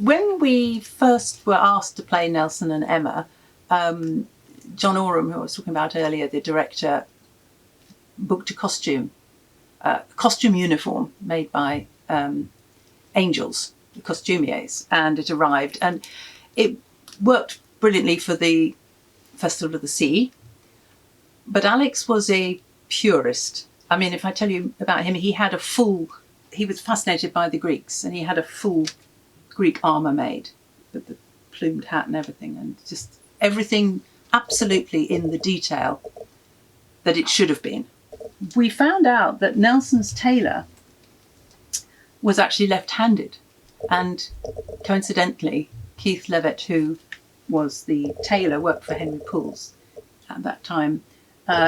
When we first were asked to play Nelson and Emma, John Oram, who I was talking about earlier, the director, booked a costume uniform made by Angels, the costumiers, and it arrived, and it worked brilliantly for the Festival of the Sea. But Alex was a purist. I mean, if I tell you about him, he was fascinated by the Greeks, and he had a full Greek armour made with the plumed hat and everything, and just everything absolutely in the detail that it should have been. We found out that Nelson's tailor was actually left-handed, and coincidentally Keith Levitt, who was the tailor, worked for Henry Poole's at that time,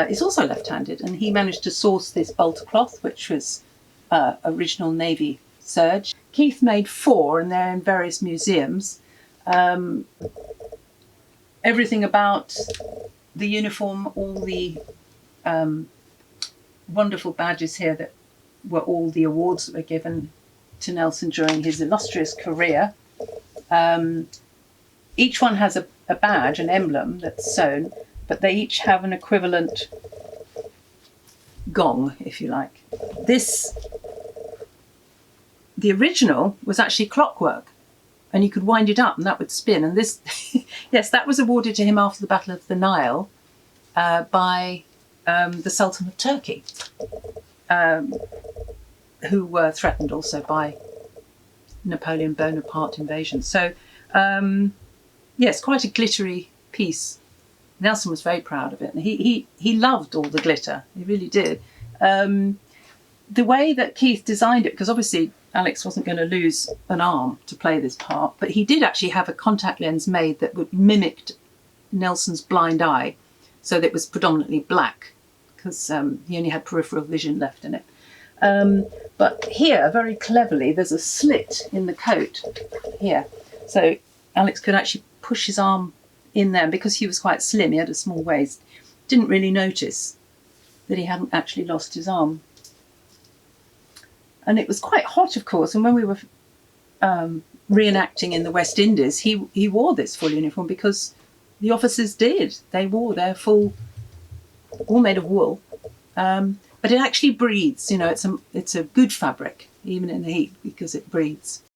is also left-handed, and he managed to source this bolter cloth, which was original Navy serge. Keith made 4, and they're in various museums. Everything about the uniform, all the wonderful badges here that were all the awards that were given to Nelson during his illustrious career. Each one has a badge, an emblem that's sewn, but they each have an equivalent gong, if you like. The original was actually clockwork, and you could wind it up and that would spin. And this, yes, that was awarded to him after the Battle of the Nile by the Sultan of Turkey, who were threatened also by Napoleon Bonaparte invasion. So, yes, quite a glittery piece. Nelson was very proud of it, and he loved all the glitter. He really did. The way that Keith designed it, because obviously Alex wasn't going to lose an arm to play this part, but he did actually have a contact lens made that would mimic Nelson's blind eye, so that it was predominantly black, because he only had peripheral vision left in it. But here, very cleverly, there's a slit in the coat here, so Alex could actually push his arm in there. And because he was quite slim, he had a small waist, didn't really notice that he hadn't actually lost his arm. And it was quite hot, of course, and when we were reenacting in the West Indies, he wore this full uniform because the officers did. They wore their full, all made of wool, but it actually breathes. You know, it's a good fabric, even in the heat, because it breathes.